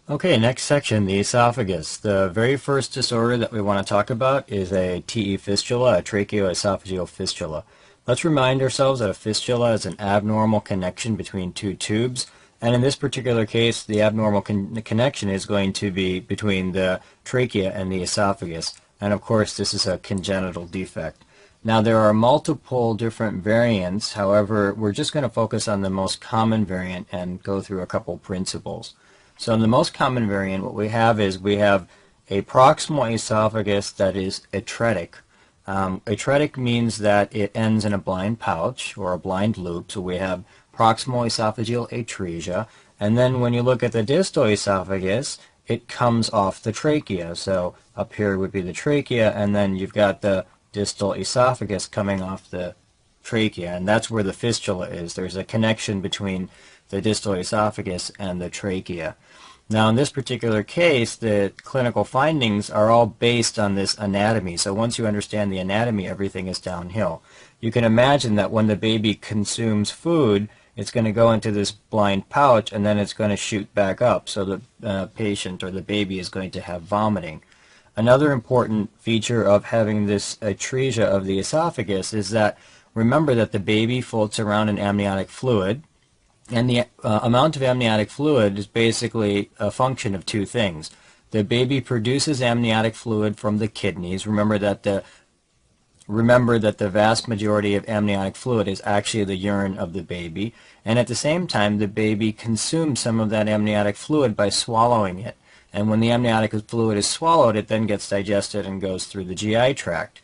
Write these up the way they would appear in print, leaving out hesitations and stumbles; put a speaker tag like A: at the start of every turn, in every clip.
A: Okay, next section, the esophagus. The very first disorder that we want to talk about is a TE fistula, a tracheoesophageal fistula. Let's remind ourselves that a fistula is an abnormal connection between two tubes, and in this particular case, the abnormal connection is going to be between the trachea and the esophagus. And of course, this is a congenital defect. Now, there are multiple different variants. However, we're just going to focus on the most common variant and go through a couple principles. So in the most common variant, what we have is we have a proximal esophagus that is atretic. Atretic means that it ends in a blind pouch or a blind loop. So we have proximal esophageal atresia. And then when you look at the distal esophagus, it comes off the trachea. So up here would be the trachea, and then you've got the distal esophagus coming off the trachea, and that's where the fistula is. There's a connection between the distal esophagus and the trachea. Now, in this particular case, the clinical findings are all based on this anatomy. So once you understand the anatomy, everything is downhill. You can imagine that when the baby consumes food, it's going to go into this blind pouch, and then it's going to shoot back up. So the patient or the baby is going to have vomiting. Another important feature of having this atresia of the esophagus is that remember that the baby floats around in amniotic fluid, and the amount of amniotic fluid is basically a function of two things. The baby produces amniotic fluid from the kidneys. Remember that the vast majority of amniotic fluid is actually the urine of the baby, and at the same time the baby consumes some of that amniotic fluid by swallowing it. And when the amniotic fluid is swallowed, it then gets digested and goes through the GI tract.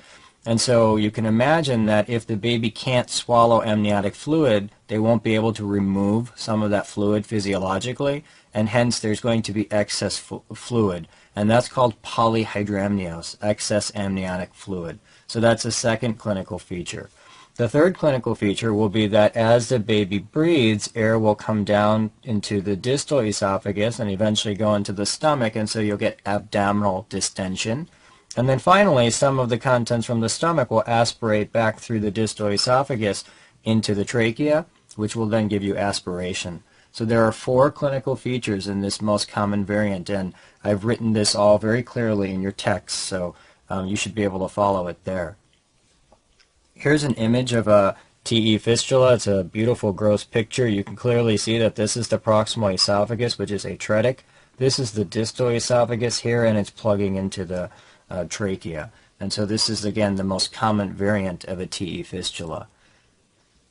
A: And so you can imagine that if the baby can't swallow amniotic fluid, they won't be able to remove some of that fluid physiologically, and hence there's going to be excess fluid. And that's called polyhydramnios, excess amniotic fluid. So that's a second clinical feature. The third clinical feature will be that as the baby breathes, air will come down into the distal esophagus and eventually go into the stomach, and so you'll get abdominal distension. And then finally, some of the contents from the stomach will aspirate back through the distal esophagus into the trachea, which will then give you aspiration. So there are four clinical features in this most common variant, and I've written this all very clearly in your text, so you should be able to follow it there. Here's an image of a TE fistula. It's a beautiful, gross picture. You can clearly see that this is the proximal esophagus, which is atretic. This is the distal esophagus here, and it's plugging into the trachea. And so this is, again, the most common variant of a TE fistula.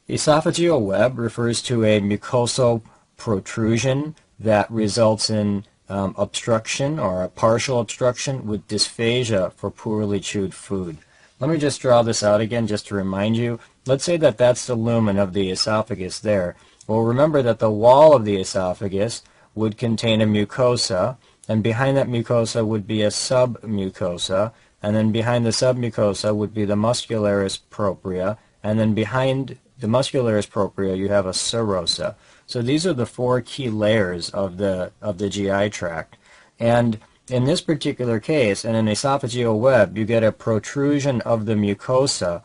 A: Esophageal web refers to a mucosal protrusion that results in obstruction or a partial obstruction with dysphagia for poorly chewed food. Let me just draw this out again just to remind you. Let's say that that's the lumen of the esophagus there. Well, remember that the wall of the esophagus would contain a mucosa, and behind that mucosa would be a submucosa, and then behind the submucosa would be the muscularis propria, and then behind the muscularis propria you have a serosa. So these are the four key layers of the GI tract. And in this particular case, in an esophageal web, you get a protrusion of the mucosa,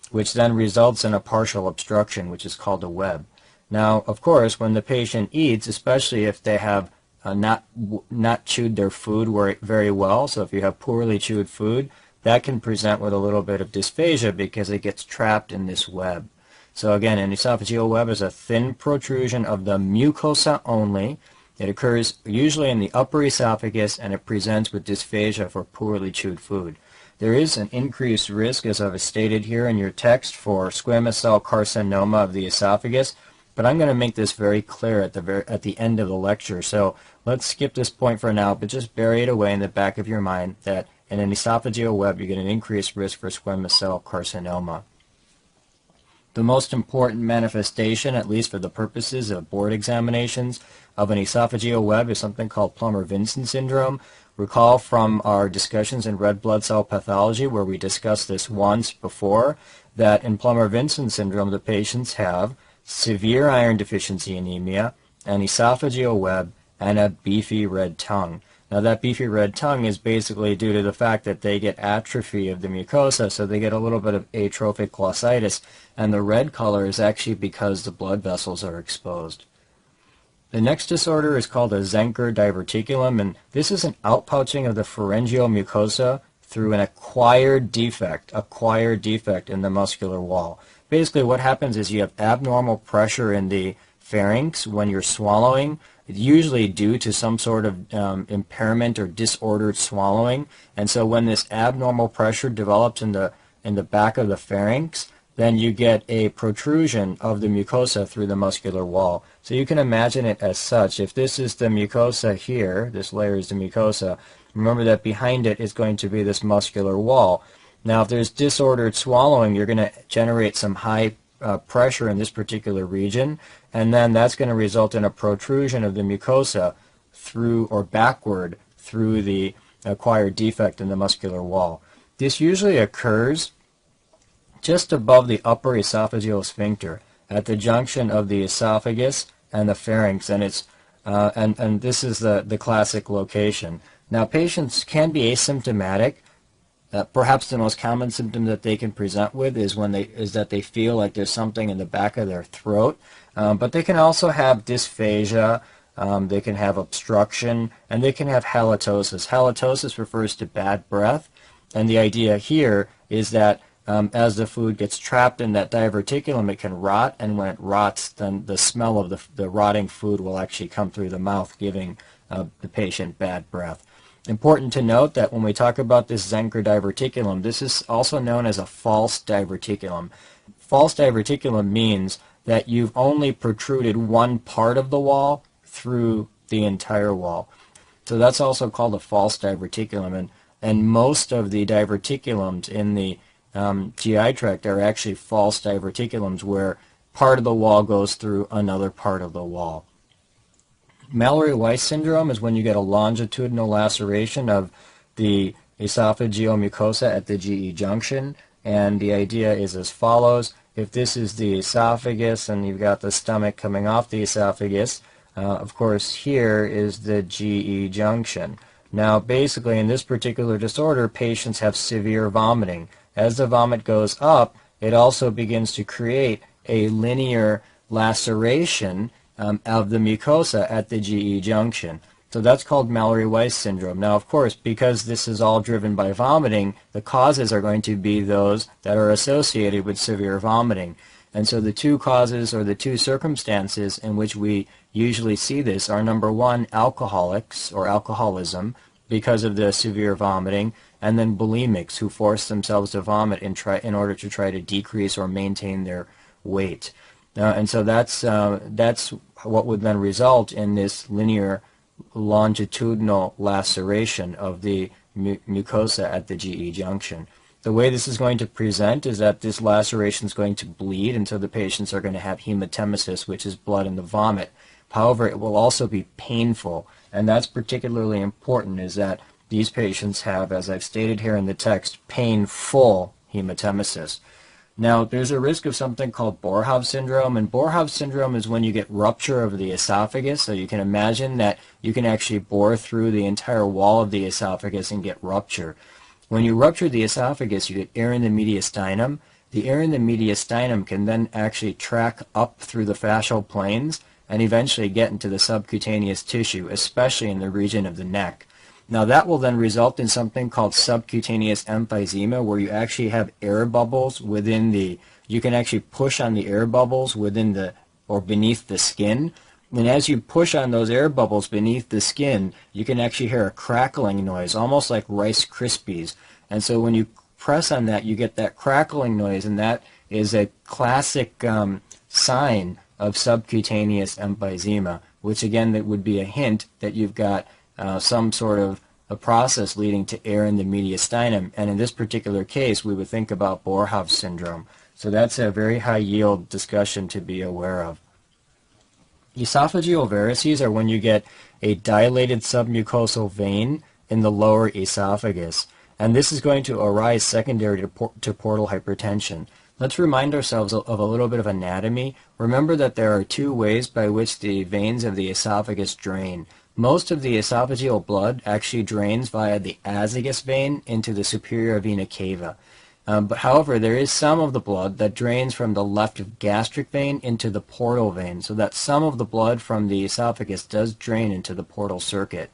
A: which then results in a partial obstruction, which is called a web. Now, of course, when the patient eats, especially if they have not chewed their food very well, so if you have poorly chewed food, that can present with a little bit of dysphagia because it gets trapped in this web. So again, an esophageal web is a thin protrusion of the mucosa only. It occurs usually in the upper esophagus, and it presents with dysphagia for poorly chewed food. There is an increased risk, as I've stated here in your text, for squamous cell carcinoma of the esophagus, but I'm going to make this very clear at the end of the lecture. So let's skip this point for now, but just bury it away in the back of your mind that in an esophageal web you get an increased risk for squamous cell carcinoma. The most important manifestation, at least for the purposes of board examinations, of an esophageal web is something called Plummer-Vinson syndrome. Recall from our discussions in red blood cell pathology, where we discussed this once before, that in Plummer-Vinson syndrome the patients have severe iron deficiency anemia, an esophageal web, and a beefy red tongue. Now that beefy red tongue is basically due to the fact that they get atrophy of the mucosa, so they get a little bit of atrophic glossitis, and the red color is actually because the blood vessels are exposed. The next disorder is called a Zenker diverticulum, and this is an outpouching of the pharyngeal mucosa through an acquired defect in the muscular wall. Basically what happens is you have abnormal pressure in the pharynx when you're swallowing, usually due to some sort of impairment or disordered swallowing. And so when this abnormal pressure develops in the back of the pharynx, then you get a protrusion of the mucosa through the muscular wall. So you can imagine it as such. If this is the mucosa here, this layer is the mucosa, remember that behind it is going to be this muscular wall. Now if there's disordered swallowing, you're going to generate some high pressure in this particular region, and then that's going to result in a protrusion of the mucosa through or backward through the acquired defect in the muscular wall. This usually occurs just above the upper esophageal sphincter at the junction of the esophagus and the pharynx, and it's and this is the classic location. Now patients can be asymptomatic. Perhaps the most common symptom that they can present with is that they feel like there's something in the back of their throat, but they can also have dysphagia, they can have obstruction, and they can have halitosis. Halitosis refers to bad breath, and the idea here is that as the food gets trapped in that diverticulum, it can rot, and when it rots, then the smell of the rotting food will actually come through the mouth, giving the patient bad breath. Important to note that when we talk about this Zenker diverticulum, this is also known as a false diverticulum. False diverticulum means that you've only protruded one part of the wall through the entire wall. So that's also called a false diverticulum, and most of the diverticulums in the GI tract are actually false diverticulums where part of the wall goes through another part of the wall. Mallory-Weiss syndrome is when you get a longitudinal laceration of the esophageal mucosa at the GE junction, and the idea is as follows. If this is the esophagus and you've got the stomach coming off the esophagus, of course here is the GE junction. Now basically in this particular disorder, patients have severe vomiting. As the vomit goes up, it also begins to create a linear laceration of the mucosa at the GE junction. So that's called Mallory-Weiss syndrome. Now, of course, because this is all driven by vomiting, the causes are going to be those that are associated with severe vomiting. And so the two causes or the two circumstances in which we usually see this are, number one, alcoholics or alcoholism because of the severe vomiting, and then bulimics who force themselves to vomit in order to try to decrease or maintain their weight. And so that's what would then result in this linear longitudinal laceration of the mucosa at the GE junction. The way this is going to present is that this laceration is going to bleed, and so the patients are going to have hematemesis, which is blood in the vomit. However, it will also be painful, and that's particularly important, is that these patients have, as I've stated here in the text, painful hematemesis. Now, there's a risk of something called Boerhaave syndrome, and Boerhaave syndrome is when you get rupture of the esophagus, so you can imagine that you can actually bore through the entire wall of the esophagus and get rupture. When you rupture the esophagus, you get air in the mediastinum. The air in the mediastinum can then actually track up through the fascial planes and eventually get into the subcutaneous tissue, especially in the region of the neck. Now that will then result in something called subcutaneous emphysema, where you actually have air bubbles within you can actually push on the air bubbles within or beneath the skin. And as you push on those air bubbles beneath the skin, you can actually hear a crackling noise, almost like Rice Krispies. And so when you press on that, you get that crackling noise, and that is a classic sign of subcutaneous emphysema, which again, that would be a hint that you've got some sort of a process leading to air in the mediastinum. And in this particular case, we would think about Boerhaave syndrome. So that's a very high yield discussion to be aware of. Esophageal varices are when you get a dilated submucosal vein in the lower esophagus, and this is going to arise secondary to portal hypertension. Let's remind ourselves of a little bit of anatomy. Remember that there are two ways by which the veins of the esophagus drain. Most of the esophageal blood actually drains via the azygos vein into the superior vena cava. But however, there is some of the blood that drains from the left gastric vein into the portal vein, so that some of the blood from the esophagus does drain into the portal circuit.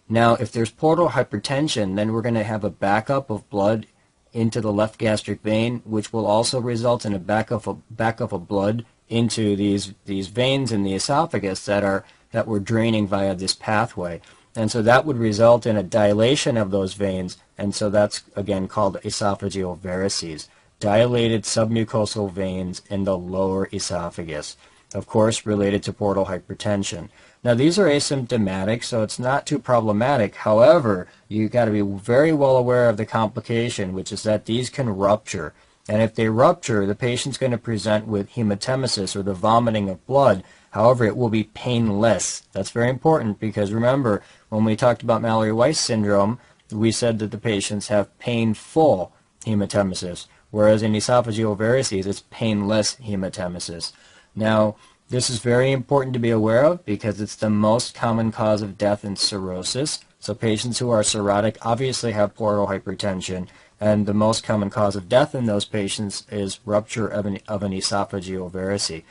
A: Now, if there's portal hypertension, then we're going to have a backup of blood into the left gastric vein, which will also result in a backup of blood into these veins in the esophagus that were draining via this pathway. And so that would result in a dilation of those veins, and so that's again called esophageal varices, dilated submucosal veins in the lower esophagus, of course related to portal hypertension. Now these are asymptomatic, so it's not too problematic. However, you've got to be very well aware of the complication, which is that these can rupture. And if they rupture, the patient's going to present with hematemesis, or the vomiting of blood. However, it will be painless. That's very important, because remember, when we talked about Mallory-Weiss syndrome, we said that the patients have painful hematemesis, whereas in esophageal varices, it's painless hematemesis. Now, this is very important to be aware of because it's the most common cause of death in cirrhosis. So patients who are cirrhotic obviously have portal hypertension, and the most common cause of death in those patients is rupture of an esophageal varice.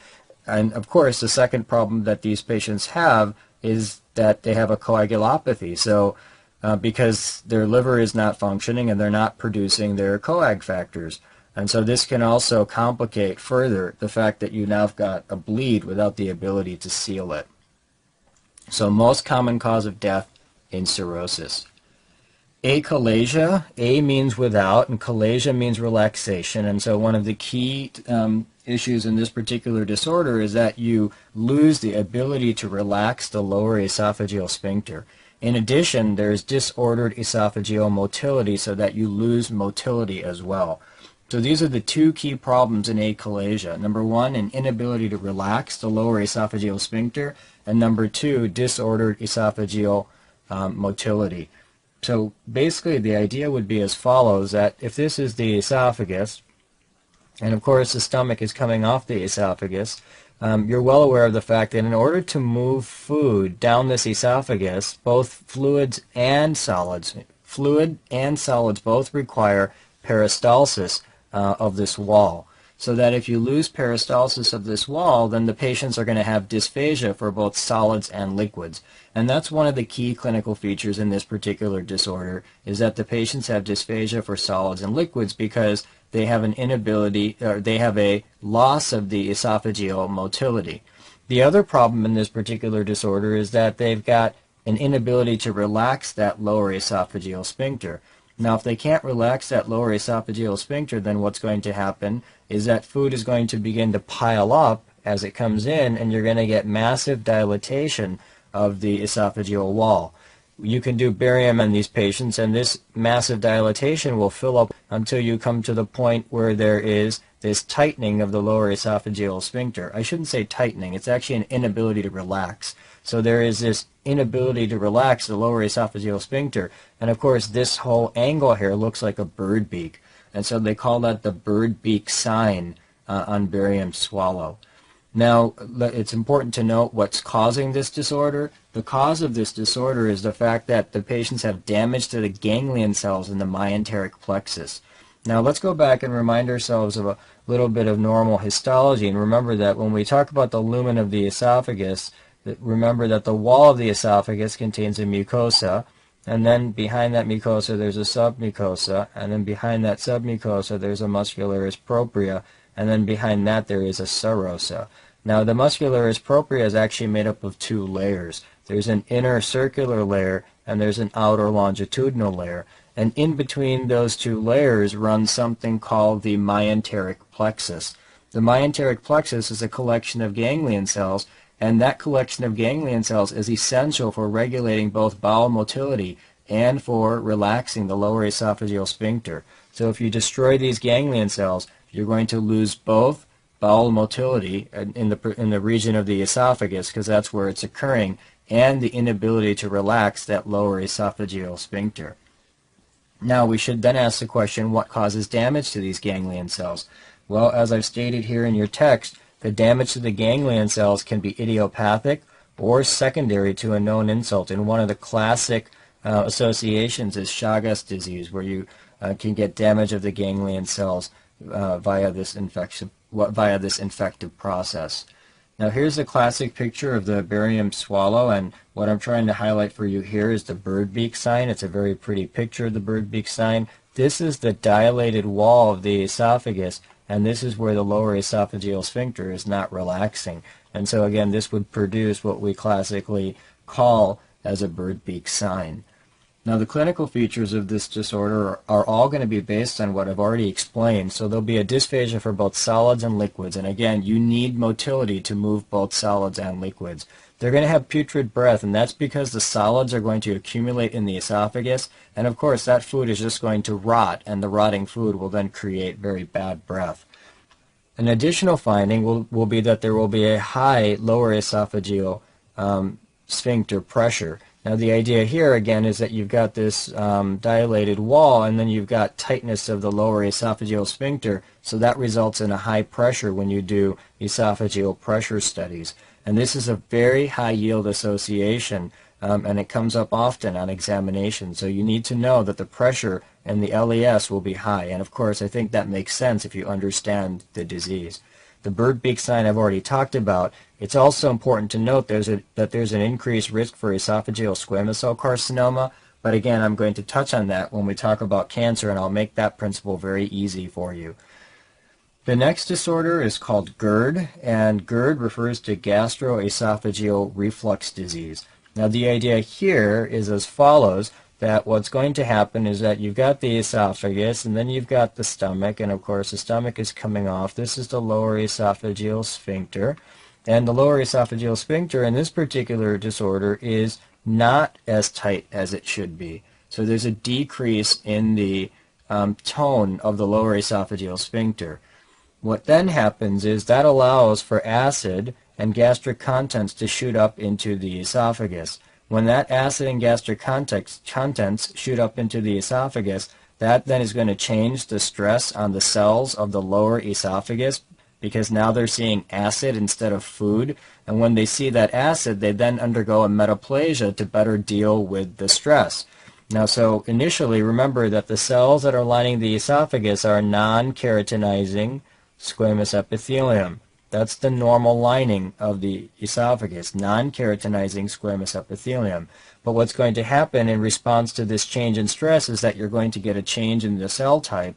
A: And of course, the second problem that these patients have is that they have a coagulopathy. So because their liver is not functioning and they're not producing their coag factors. And so this can also complicate further the fact that you now have got a bleed without the ability to seal it. So most common cause of death in cirrhosis. Achalasia, A means without, and chalasia means relaxation. And so one of the key issues in this particular disorder is that you lose the ability to relax the lower esophageal sphincter. In addition, there's disordered esophageal motility, so that you lose motility as well. So these are the two key problems in achalasia. Number one, an inability to relax the lower esophageal sphincter, and number two, disordered esophageal motility. So basically the idea would be as follows, that if this is the esophagus, and of course the stomach is coming off the esophagus, you're well aware of the fact that in order to move food down this esophagus, both fluid and solids both require peristalsis of this wall. So that if you lose peristalsis of this wall, then the patients are going to have dysphagia for both solids and liquids. And that's one of the key clinical features in this particular disorder, is that the patients have dysphagia for solids and liquids because they have an inability, or they have a loss of the esophageal motility. The other problem in this particular disorder is that they've got an inability to relax that lower esophageal sphincter. Now, if they can't relax that lower esophageal sphincter, then what's going to happen is that food is going to begin to pile up as it comes in, and you're going to get massive dilatation of the esophageal wall. You can do barium in these patients, and this massive dilatation will fill up until you come to the point where there is this tightening of the lower esophageal sphincter. I shouldn't say tightening, it's actually an inability to relax. So there is this inability to relax the lower esophageal sphincter, and of course this whole angle here looks like a bird beak, and so they call that the bird beak sign on barium swallow. Now, it's important to note what's causing this disorder. The cause of this disorder is the fact that the patients have damage to the ganglion cells in the myenteric plexus. Now, let's go back and remind ourselves of a little bit of normal histology, and remember that when we talk about the lumen of the esophagus, remember that the wall of the esophagus contains a mucosa, and then behind that mucosa there's a submucosa, and then behind that submucosa there's a muscularis propria, and then behind that there is a serosa. Now, the muscularis propria is actually made up of two layers. There's an inner circular layer and there's an outer longitudinal layer. And in between those two layers runs something called the myenteric plexus. The myenteric plexus is a collection of ganglion cells, and that collection of ganglion cells is essential for regulating both bowel motility and for relaxing the lower esophageal sphincter. So if you destroy these ganglion cells, you're going to lose both bowel motility in the region of the esophagus, because that's where it's occurring, and the inability to relax that lower esophageal sphincter. Now, we should then ask the question, what causes damage to these ganglion cells? Well, as I've stated here in your text, the damage to the ganglion cells can be idiopathic or secondary to a known insult. And one of the classic associations is Chagas disease, where you can get damage of the ganglion cells via this infective process. Now here's a classic picture of the barium swallow, and what I'm trying to highlight for you here is the bird beak sign. It's a very pretty picture of the bird beak sign. This is the dilated wall of the esophagus, and this is where the lower esophageal sphincter is not relaxing. And so again, this would produce what we classically call as a bird beak sign. Now the clinical features of this disorder are all going to be based on what I've already explained. So there'll be a dysphagia for both solids and liquids. And again, you need motility to move both solids and liquids. They're going to have putrid breath, and that's because the solids are going to accumulate in the esophagus. And of course, that food is just going to rot, and the rotting food will then create very bad breath. An additional finding will be that there will be a high lower esophageal sphincter pressure. Now the idea here again is that you've got this dilated wall, and then you've got tightness of the lower esophageal sphincter, so that results in a high pressure when you do esophageal pressure studies. And this is a very high yield association, and it comes up often on examination, so you need to know that the pressure and the LES will be high, and of course I think that makes sense if you understand the disease. The bird beak sign I've already talked about. It's also important to note that there's an increased risk for esophageal squamous cell carcinoma, but again, I'm going to touch on that when we talk about cancer, and I'll make that principle very easy for you. The next disorder is called GERD, and GERD refers to gastroesophageal reflux disease. Now the idea here is as follows, that what's going to happen is that you've got the esophagus, and then you've got the stomach, and of course the stomach is coming off. This is the lower esophageal sphincter, and the lower esophageal sphincter in this particular disorder is not as tight as it should be. So there's a decrease in the tone of the lower esophageal sphincter. What then happens is that allows for acid and gastric contents to shoot up into the esophagus. When that acid and gastric contents shoot up into the esophagus, that then is going to change the stress on the cells of the lower esophagus, because now they're seeing acid instead of food, and when they see that acid, they then undergo a metaplasia to better deal with the stress. Now, so initially, remember that the cells that are lining the esophagus are non-keratinizing squamous epithelium. That's the normal lining of the esophagus, non-keratinizing squamous epithelium. But what's going to happen in response to this change in stress is that you're going to get a change in the cell type.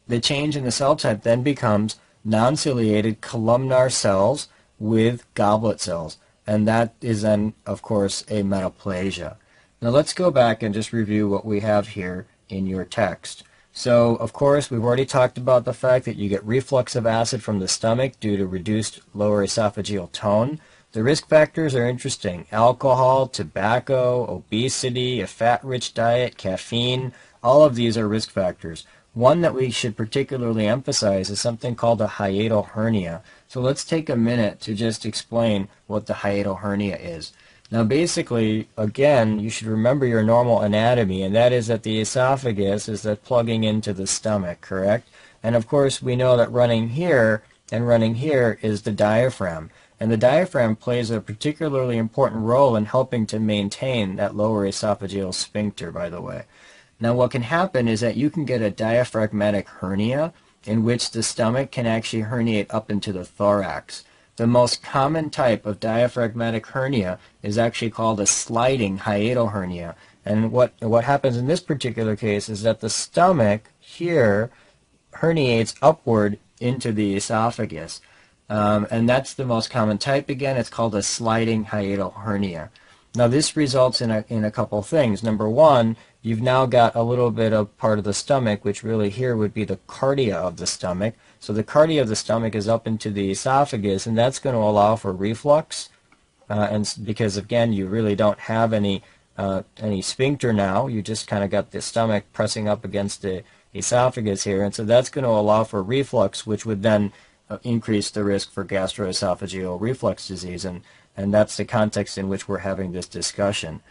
A: The change in the cell type then becomes non-ciliated columnar cells with goblet cells, and that is then, of course, a metaplasia. Now let's go back and just review what we have here in your text. So, of course, we've already talked about the fact that you get reflux of acid from the stomach due to reduced lower esophageal tone. The risk factors are interesting. Alcohol, tobacco, obesity, a fat-rich diet, caffeine, all of these are risk factors. One that we should particularly emphasize is something called a hiatal hernia. So let's take a minute to just explain what the hiatal hernia is. Now basically, again, you should remember your normal anatomy, and that is that the esophagus is that plugging into the stomach, correct? And of course, we know that running here and running here is the diaphragm. And the diaphragm plays a particularly important role in helping to maintain that lower esophageal sphincter, by the way. Now what can happen is that you can get a diaphragmatic hernia in which the stomach can actually herniate up into the thorax. The most common type of diaphragmatic hernia is actually called a sliding hiatal hernia. And what happens in this particular case is that the stomach here herniates upward into the esophagus. And that's the most common type. Again, it's called a sliding hiatal hernia. Now this results in a couple things. Number one, you've now got a little bit of part of the stomach, which really here would be the cardia of the stomach. So the cardia of the stomach is up into the esophagus, and that's going to allow for reflux. And because again, you really don't have any sphincter now. You just kind of got the stomach pressing up against the esophagus here, and so that's going to allow for reflux, which would then increase the risk for gastroesophageal reflux disease, and that's the context in which we're having this discussion.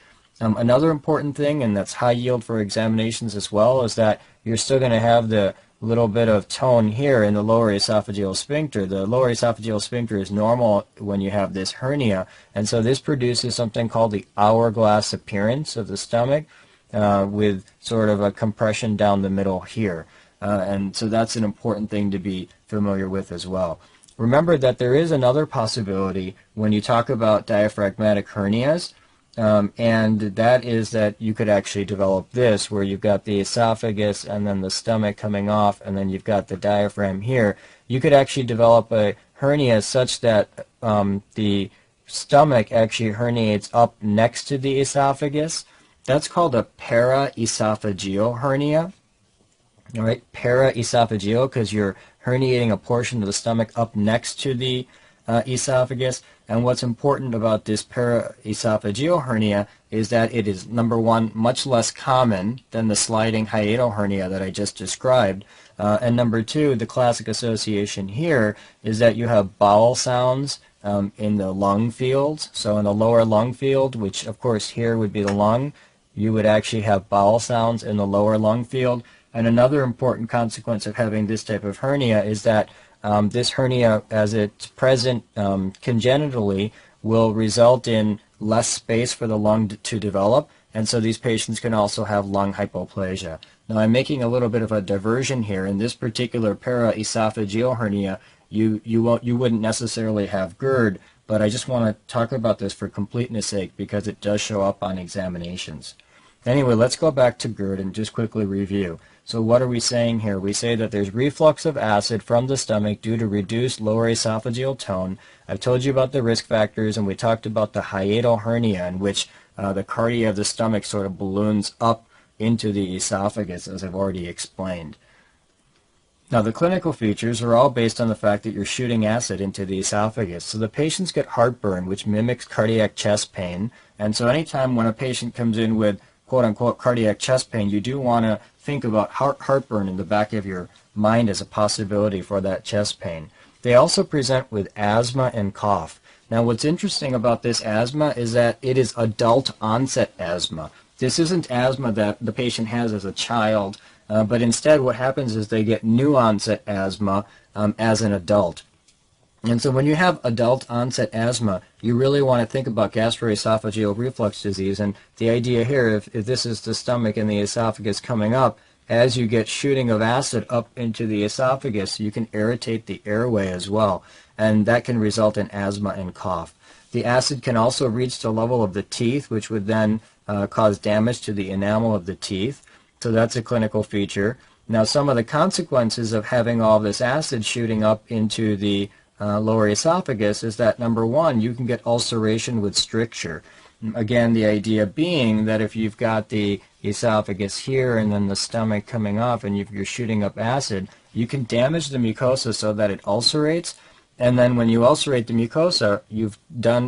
A: Another important thing, and that's high yield for examinations as well, is that you're still going to have the little bit of tone here in the lower esophageal sphincter. The lower esophageal sphincter is normal when you have this hernia, and so this produces something called the hourglass appearance of the stomach. with sort of a compression down the middle here. And so that's an important thing to be familiar with as well. Remember that there is another possibility when you talk about diaphragmatic hernias, and that is that you could actually develop this, where you've got the esophagus and then the stomach coming off, and then you've got the diaphragm here. You could actually develop a hernia such that the stomach actually herniates up next to the esophagus. That's called a paraesophageal hernia. All right, paraesophageal, because you're herniating a portion of the stomach up next to the esophagus. And what's important about this paraesophageal hernia is that it is, number one, much less common than the sliding hiatal hernia that I just described. And number two, the classic association here is that you have bowel sounds in the lung fields. So in the lower lung field, which of course here would be the lung, you would actually have bowel sounds in the lower lung field. And another important consequence of having this type of hernia is that this hernia, as it's present congenitally, will result in less space for the lung to develop, and so these patients can also have lung hypoplasia. Now, I'm making a little bit of a diversion here. In this particular paraesophageal hernia, you wouldn't necessarily have GERD, but I just want to talk about this for completeness sake because it does show up on examinations. Anyway, let's go back to GERD and just quickly review. So what are we saying here? We say that there's reflux of acid from the stomach due to reduced lower esophageal tone. I've told you about the risk factors, and we talked about the hiatal hernia, in which the cardia of the stomach sort of balloons up into the esophagus, as I've already explained. Now, the clinical features are all based on the fact that you're shooting acid into the esophagus. So the patients get heartburn, which mimics cardiac chest pain. And so anytime when a patient comes in with quote-unquote cardiac chest pain, you do want to think about heartburn in the back of your mind as a possibility for that chest pain. They also present with asthma and cough. Now, what's interesting about this asthma is that it is adult onset asthma. This isn't asthma that the patient has as a child, but instead what happens is they get new onset asthma as an adult. And so when you have adult onset asthma, you really want to think about gastroesophageal reflux disease. And the idea here, if this is the stomach and the esophagus coming up, as you get shooting of acid up into the esophagus, you can irritate the airway as well. And that can result in asthma and cough. The acid can also reach the level of the teeth, which would then cause damage to the enamel of the teeth. So that's a clinical feature. Now, some of the consequences of having all this acid shooting up into the lower esophagus is that, number one, you can get ulceration with stricture. Again, the idea being that if you've got the esophagus here and then the stomach coming off and you're shooting up acid, you can damage the mucosa so that it ulcerates. And then when you ulcerate the mucosa,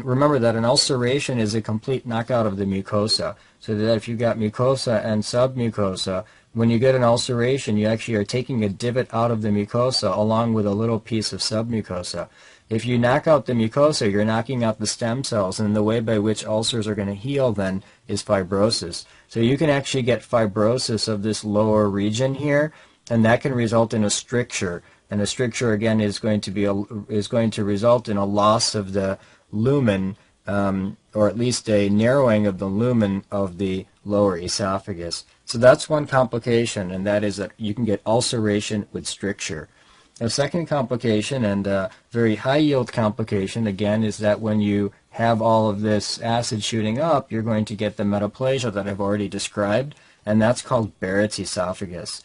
A: remember that an ulceration is a complete knockout of the mucosa. So that if you've got mucosa and submucosa, when you get an ulceration, you actually are taking a divot out of the mucosa along with a little piece of submucosa. If you knock out the mucosa, you're knocking out the stem cells, and the way by which ulcers are going to heal then is fibrosis. So you can actually get fibrosis of this lower region here, and that can result in a stricture. And a stricture, again, is going to result in a loss of the lumen, or at least a narrowing of the lumen of the lower esophagus. So that's one complication, and that is that you can get ulceration with stricture. A second complication, and a very high-yield complication, again, is that when you have all of this acid shooting up, you're going to get the metaplasia that I've already described, and that's called Barrett's esophagus.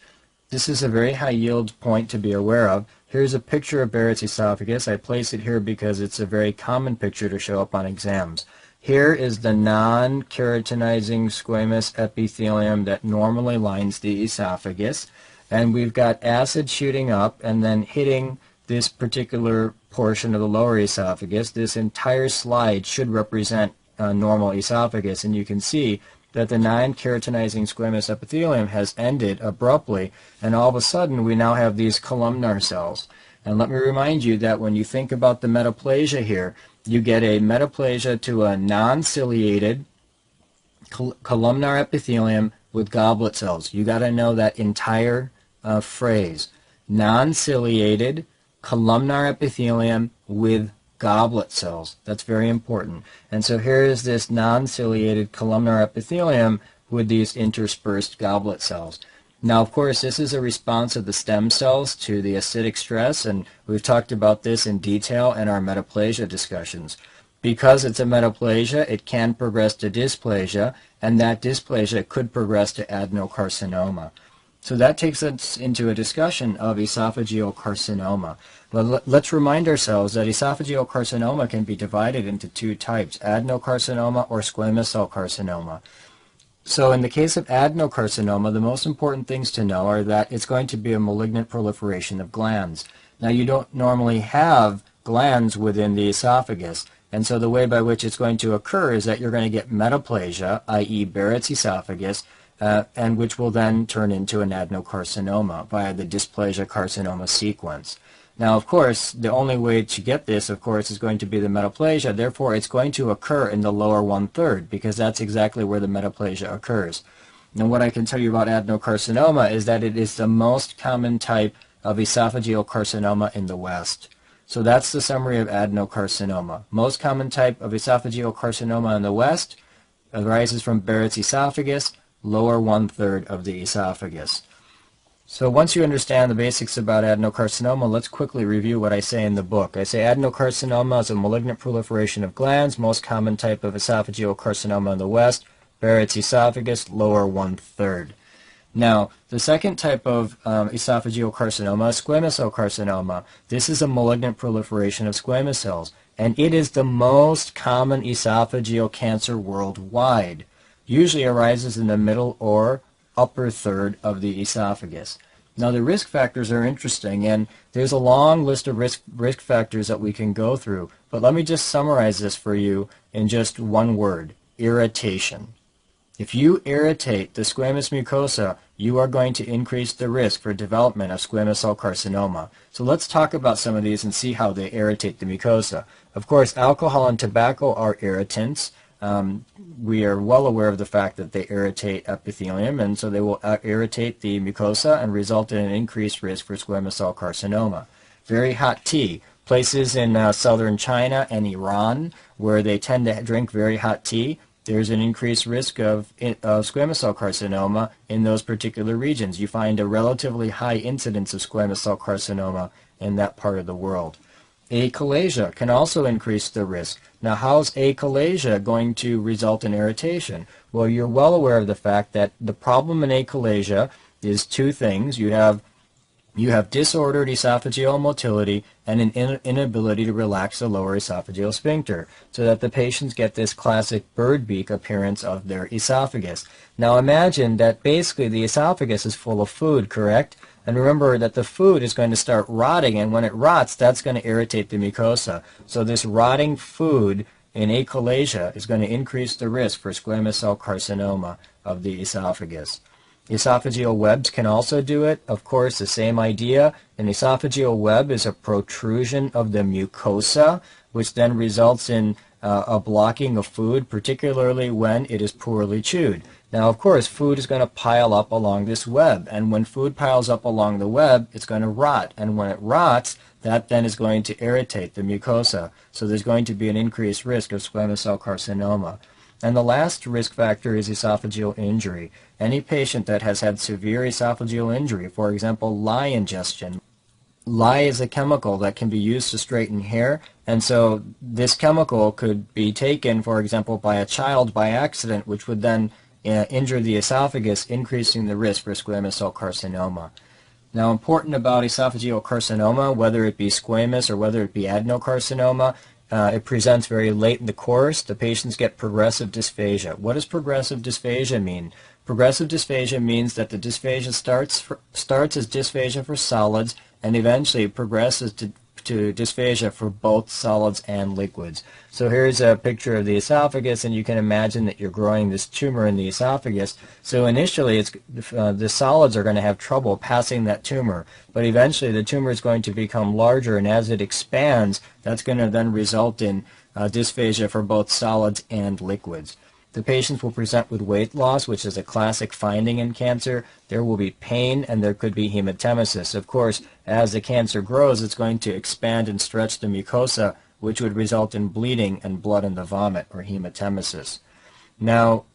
A: This is a very high-yield point to be aware of. Here's a picture of Barrett's esophagus. I place it here because it's a very common picture to show up on exams. Here is the non-keratinizing squamous epithelium that normally lines the esophagus. And we've got acid shooting up and then hitting this particular portion of the lower esophagus. This entire slide should represent a normal esophagus. And you can see that the non-keratinizing squamous epithelium has ended abruptly. And all of a sudden, we now have these columnar cells. And let me remind you that when you think about the metaplasia here, you get a metaplasia to a non-ciliated columnar epithelium with goblet cells. You got to know that entire phrase. Non-ciliated columnar epithelium with goblet cells. That's very important. And so here is this non-ciliated columnar epithelium with these interspersed goblet cells. Now, of course, this is a response of the stem cells to the acidic stress, and we've talked about this in detail in our metaplasia discussions. Because it's a metaplasia, it can progress to dysplasia, and that dysplasia could progress to adenocarcinoma. So that takes us into a discussion of esophageal carcinoma. Let's remind ourselves that esophageal carcinoma can be divided into two types, adenocarcinoma or squamous cell carcinoma. So in the case of adenocarcinoma, the most important things to know are that it's going to be a malignant proliferation of glands. Now, you don't normally have glands within the esophagus, and so the way by which it's going to occur is that you're going to get metaplasia, i.e. Barrett's esophagus, and which will then turn into an adenocarcinoma via the dysplasia carcinoma sequence. Now, of course, the only way to get this, of course, is going to be the metaplasia. Therefore, it's going to occur in the lower one-third because that's exactly where the metaplasia occurs. Now, what I can tell you about adenocarcinoma is that it is the most common type of esophageal carcinoma in the West. So that's the summary of adenocarcinoma. Most common type of esophageal carcinoma in the West arises from Barrett's esophagus, lower one-third of the esophagus. So once you understand the basics about adenocarcinoma, let's quickly review what I say in the book. I say adenocarcinoma is a malignant proliferation of glands, most common type of esophageal carcinoma in the West, Barrett's esophagus, lower one-third. Now, the second type of esophageal carcinoma is squamous cell carcinoma. This is a malignant proliferation of squamous cells, and it is the most common esophageal cancer worldwide. Usually arises in the middle or upper third of the esophagus. Now, the risk factors are interesting, and there's a long list of risk factors that we can go through, but let me just summarize this for you in just one word: irritation. If you irritate the squamous mucosa, you are going to increase the risk for development of squamous cell carcinoma. So let's talk about some of these and see how they irritate the mucosa. Of course, alcohol and tobacco are irritants. We are well aware of the fact that they irritate epithelium, and so they will irritate the mucosa and result in an increased risk for squamous cell carcinoma. Very hot tea. Places in southern China and Iran where they tend to drink very hot tea, there's an increased risk of squamous cell carcinoma in those particular regions. You find a relatively high incidence of squamous cell carcinoma in that part of the world. Achalasia can also increase the risk. Now, how's achalasia going to result in irritation? Well, you're well aware of the fact that the problem in achalasia is two things. You have disordered esophageal motility and an inability to relax the lower esophageal sphincter, so that the patients get this classic bird beak appearance of their esophagus. Now imagine that basically the esophagus is full of food, correct? And remember that the food is going to start rotting, and when it rots, that's going to irritate the mucosa. So this rotting food in achalasia is going to increase the risk for squamous cell carcinoma of the esophagus. Esophageal webs can also do it. Of course, the same idea. An esophageal web is a protrusion of the mucosa, which then results in a blocking of food, particularly when it is poorly chewed. Now, of course, food is going to pile up along this web, and when food piles up along the web, it's going to rot, and when it rots, that then is going to irritate the mucosa. So there's going to be an increased risk of squamous cell carcinoma. And the last risk factor is esophageal injury. Any patient that has had severe esophageal injury, for example, lye ingestion. Lye is a chemical that can be used to straighten hair, and so this chemical could be taken, for example, by a child by accident, which would then injure the esophagus, increasing the risk for squamous cell carcinoma. Now, important about esophageal carcinoma, whether it be squamous or whether it be adenocarcinoma, it presents very late in the course. The patients get progressive dysphagia. What does progressive dysphagia mean? Progressive dysphagia means that the dysphagia starts as dysphagia for solids and eventually progresses to dysphagia for both solids and liquids. So here's a picture of the esophagus, and you can imagine that you're growing this tumor in the esophagus. So initially, the solids are going to have trouble passing that tumor, but eventually the tumor is going to become larger, and as it expands, that's going to then result in dysphagia for both solids and liquids. The patients will present with weight loss, which is a classic finding in cancer. There will be pain, and there could be hematemesis. Of course, as the cancer grows, it's going to expand and stretch the mucosa, which would result in bleeding and blood in the vomit, or hematemesis. Now,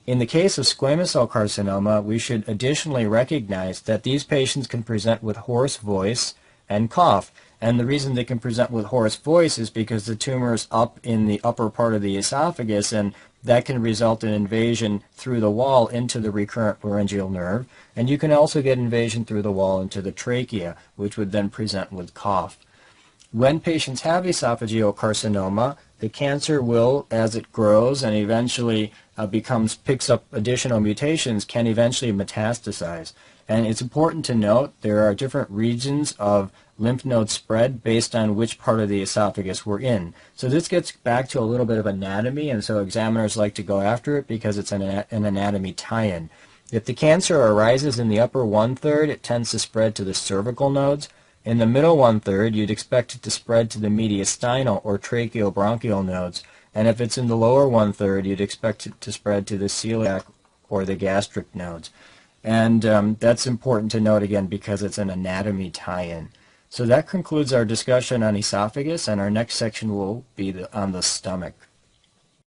A: In the case of squamous cell carcinoma, we should additionally recognize that these patients can present with hoarse voice and cough. And the reason they can present with hoarse voice is because the tumor is up in the upper part of the esophagus, and that can result in invasion through the wall into the recurrent laryngeal nerve. And you can also get invasion through the wall into the trachea, which would then present with cough. When patients have esophageal carcinoma, the cancer will, as it grows and eventually picks up additional mutations, can eventually metastasize. And it's important to note there are different regions of lymph node spread based on which part of the esophagus we're in. So this gets back to a little bit of anatomy, and so examiners like to go after it because it's an anatomy tie-in. If the cancer arises in the upper one-third, it tends to spread to the cervical nodes. In the middle one-third, you'd expect it to spread to the mediastinal or tracheobronchial nodes. And if it's in the lower one-third, you'd expect it to spread to the celiac or the gastric nodes. And that's important to note again because it's an anatomy tie-in. So that concludes our discussion on esophagus, and our next section will be on the stomach.